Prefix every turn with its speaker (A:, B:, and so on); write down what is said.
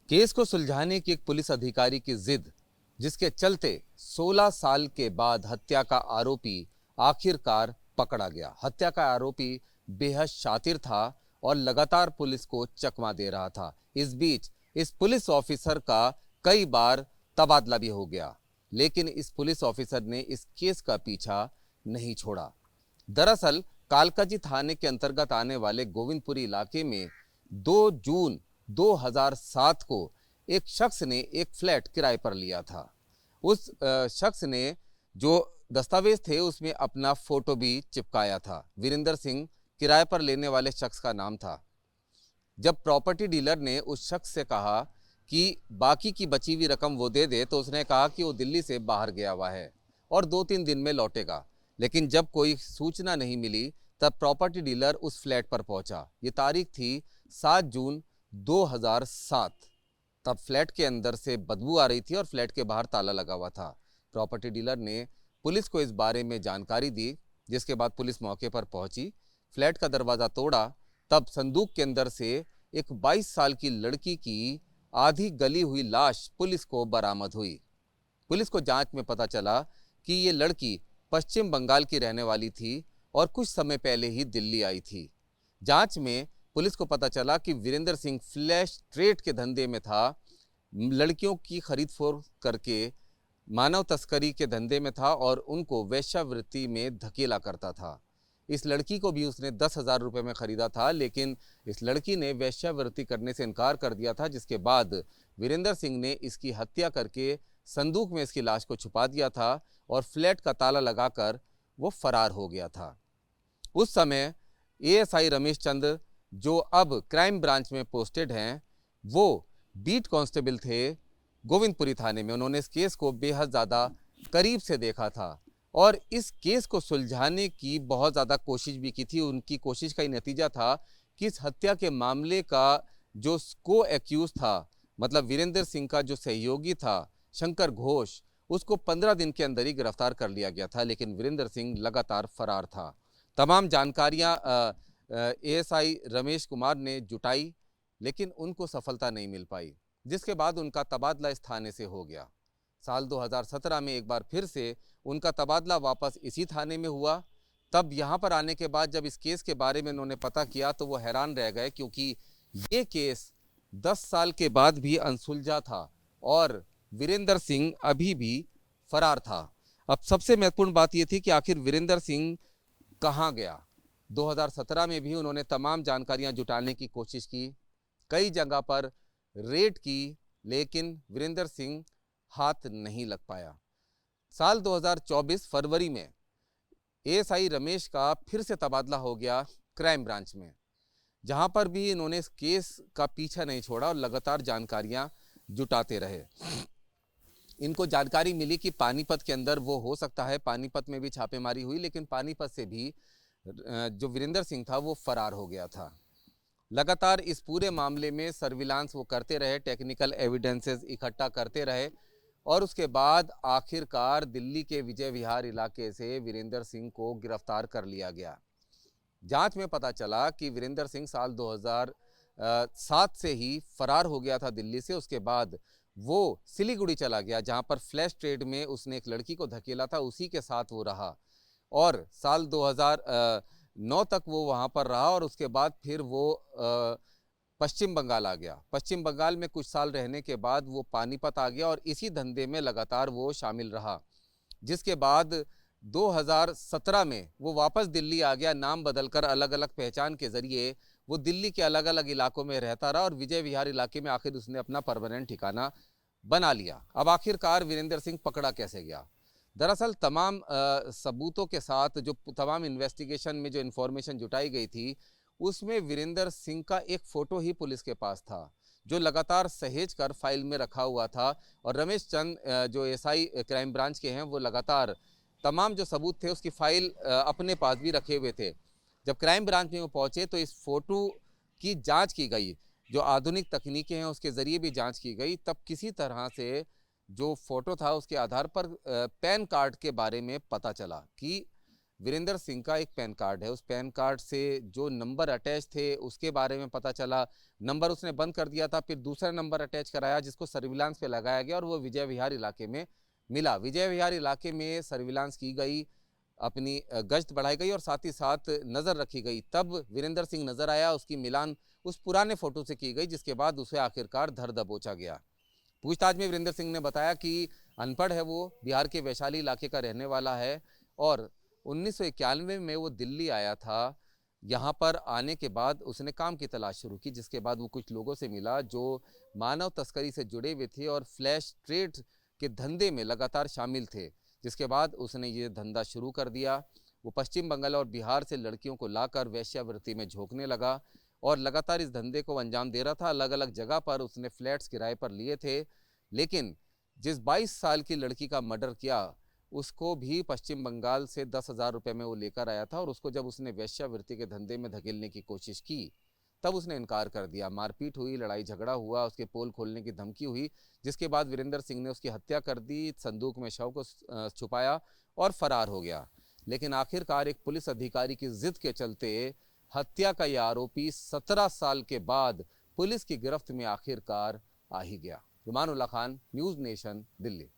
A: Case को सुलझाने की एक पुलिस अधिकारी की जिद, जिसके चलते 16 साल के बाद हत्या का आरोपी आखिरकार पकड़ा गया। हत्या का आरोपी बेहद शातिर था और लगातार पुलिस को चकमा दे रहा था। इस बीच इस पुलिस ऑफिसर का कई बार तबादला भी हो गया, लेकिन इस पुलिस ऑफिसर ने इस केस का पीछा नहीं छोड़ा। दरअसल कालकाजी थाने के अंतर्गत आने वाले गोविंदपुरी इलाके में 2 जून 2007 को एक शख्स ने एक फ्लैट किराए पर लिया था। उस शख्स ने जो दस्तावेज थे उसमें अपना फोटो भी चिपकाया था। वीरेंद्र सिंह किराए पर लेने वाले शख्स का नाम था। जब प्रॉपर्टी डीलर ने उस शख्स से कहा कि बाकी की बची हुई रकम वो दे दे, तो उसने कहा कि वो दिल्ली से बाहर गया हुआ है और 2-3 दिन में लौटेगा। लेकिन जब कोई सूचना नहीं मिली, तब प्रॉपर्टी डीलर उस फ्लैट पर पहुंचा। ये तारीख थी 7 जून 2007। तब फ्लैट के अंदर से बदबू आ रही थी और फ्लैट के बाहर ताला लगा हुआ था। प्रॉपर्टी डीलर ने पुलिस को इस बारे में जानकारी दी, जिसके बाद पुलिस मौके पर पहुंची, फ्लैट का दरवाज़ा तोड़ा। तब संदूक के अंदर से एक 22 साल की लड़की की आधी गली हुई लाश पुलिस को बरामद हुई। पुलिस को जांच में पता चला कि ये लड़की पश्चिम बंगाल की रहने वाली थी और कुछ समय पहले ही दिल्ली आई थी। जांच में पुलिस को पता चला कि वीरेंद्र सिंह फ्लैश ट्रेड के धंधे में था, लड़कियों की खरीद फरोख्त करके मानव तस्करी के धंधे में था और उनको वेश्यावृत्ति में धकेला करता था। इस लड़की को भी उसने 10,000 रुपये में खरीदा था, लेकिन इस लड़की ने वेश्यावृत्ति करने से इनकार कर दिया था, जिसके बाद वीरेंद्र सिंह ने इसकी हत्या करके संदूक में इसकी लाश को छुपा दिया था और फ्लैट का ताला लगाकर वो फरार हो गया था। उस समय एएसआई रमेश चंद, जो अब क्राइम ब्रांच में पोस्टेड हैं, वो बीट कांस्टेबल थे गोविंदपुरी थाने में। उन्होंने इस केस को बेहद ज़्यादा करीब से देखा था और इस केस को सुलझाने की बहुत ज़्यादा कोशिश भी की थी। उनकी कोशिश का ही नतीजा था कि इस हत्या के मामले का जो को एक्यूज था, मतलब वीरेंद्र सिंह का जो सहयोगी था शंकर घोष, उसको 15 दिन के अंदर ही गिरफ्तार कर लिया गया था। लेकिन वीरेंद्र सिंह लगातार फरार था। तमाम जानकारियां एएसआई रमेश कुमार ने जुटाई, लेकिन उनको सफलता नहीं मिल पाई, जिसके बाद उनका तबादला इस थाने से हो गया। साल 2017 में एक बार फिर से उनका तबादला वापस इसी थाने में हुआ। तब यहाँ पर आने के बाद जब इस केस के बारे में उन्होंने पता किया तो वो हैरान रह गए, क्योंकि ये केस 10 साल के बाद भी अनसुलझा था और वीरेंद्र सिंह अभी भी फरार था। अब सबसे महत्वपूर्ण बात यह थी कि आखिर वीरेंद्र सिंह कहाँ गया। 2017 में भी उन्होंने तमाम जानकारियां जुटाने की कोशिश की, कई जगह पर रेड की, लेकिन वीरेंद्र सिंह हाथ नहीं लग पाया। साल 2024 फरवरी में एएसआई रमेश का फिर से तबादला हो गया क्राइम ब्रांच में, जहां पर भी इन्होंने इस केस का पीछा नहीं छोड़ा और लगातार जानकारियां जुटाते रहे। इनको जानकारी मिली कि पानीपत के अंदर वो हो सकता है, पानीपत में भी छापेमारी हुई, लेकिन पानीपत से भी जो वीरेंद्र सिंह था वो फरार हो गया था। लगातार इस पूरे मामले में सर्विलांस वो करते रहे, टेक्निकल एविडेंसेस इकट्ठा करते रहे और उसके बाद आखिरकार दिल्ली के विजय विहार इलाके से वीरेंद्र सिंह को गिरफ्तार कर लिया गया। जांच में पता चला कि वीरेंद्र सिंह साल 2007 से ही फरार हो गया था दिल्ली से। उसके बाद वो सिलीगुड़ी चला गया, जहां पर फ्लैश ट्रेड में उसने एक लड़की को धकेला था, उसी के साथ वो रहा और साल 2009 तक वो वहां पर रहा और उसके बाद फिर वो पश्चिम बंगाल आ गया। पश्चिम बंगाल में कुछ साल रहने के बाद वो पानीपत आ गया और इसी धंधे में लगातार वो शामिल रहा, जिसके बाद 2017 में वो वापस दिल्ली आ गया। नाम बदलकर अलग अलग पहचान के जरिए वो दिल्ली के अलग अलग इलाकों में रहता रहा और विजय विहार इलाके में आखिर उसने अपना परमानेंट ठिकाना बना लिया। अब आखिरकार वीरेंद्र सिंह पकड़ा कैसे गया? दरअसल तमाम सबूतों के साथ जो तमाम इन्वेस्टिगेशन में जो इन्फॉर्मेशन जुटाई गई थी, उसमें वीरेंद्र सिंह का एक फ़ोटो ही पुलिस के पास था, जो लगातार सहेज कर फाइल में रखा हुआ था। और रमेश चंद जो एसआई क्राइम ब्रांच के हैं, वो लगातार तमाम जो सबूत थे उसकी फाइल अपने पास भी रखे हुए थे। जब क्राइम ब्रांच में वो पहुंचे तो इस फोटो की जांच की गई, जो आधुनिक तकनीकें हैं उसके ज़रिए भी जांच की गई। तब किसी तरह से जो फोटो था उसके आधार पर पैन कार्ड के बारे में पता चला कि वीरेंद्र सिंह का एक पैन कार्ड है। उस पैन कार्ड से जो नंबर अटैच थे उसके बारे में पता चला। नंबर उसने बंद कर दिया था, फिर दूसरा नंबर अटैच कराया जिसको सर्विलांस पे लगाया गया और वो विजय विहार इलाके में मिला। विजय विहार इलाके में सर्विलांस की गई, अपनी गश्त बढ़ाई गई और साथ ही साथ नज़र रखी गई। तब वीरेंद्र सिंह नजर आया, उसकी मिलान उस पुराने फोटो से की गई, जिसके बाद उसे आखिरकार धर दबोचा गया। पूछताछ में वीरेंद्र सिंह ने बताया कि अनपढ़ है, वो बिहार के वैशाली इलाके का रहने वाला है और 1991 में वो दिल्ली आया था। यहाँ पर आने के बाद उसने काम की तलाश शुरू की, जिसके बाद वो कुछ लोगों से मिला जो मानव तस्करी से जुड़े हुए थे और फ्लैश ट्रेड के धंधे में लगातार शामिल थे। जिसके बाद उसने ये धंधा शुरू कर दिया। वो पश्चिम बंगाल और बिहार से लड़कियों को लाकर वेश्यावृत्ति में झोंकने लगा और लगातार इस धंधे को अंजाम दे रहा था। अलग अलग जगह पर उसने फ्लैट्स किराए पर लिए थे, लेकिन जिस 22 साल की लड़की का मर्डर किया उसको भी पश्चिम बंगाल से 10,000 रुपये में वो लेकर आया था और उसको जब उसने वेश्यावृत्ति के धंधे में धकेलने की कोशिश की तब उसने इनकार कर दिया। मारपीट हुई, लड़ाई झगड़ा हुआ, उसके पोल खोलने की धमकी हुई, जिसके बाद वीरेंद्र सिंह ने उसकी हत्या कर दी, संदूक में शव को छुपाया और फरार हो गया। लेकिन आखिरकार एक पुलिस अधिकारी की जिद के चलते हत्या का यह आरोपी 17 साल के बाद पुलिस की गिरफ्त में आखिरकार आ ही गया। रुमान उल्लाह खान, न्यूज़ नेशन, दिल्ली।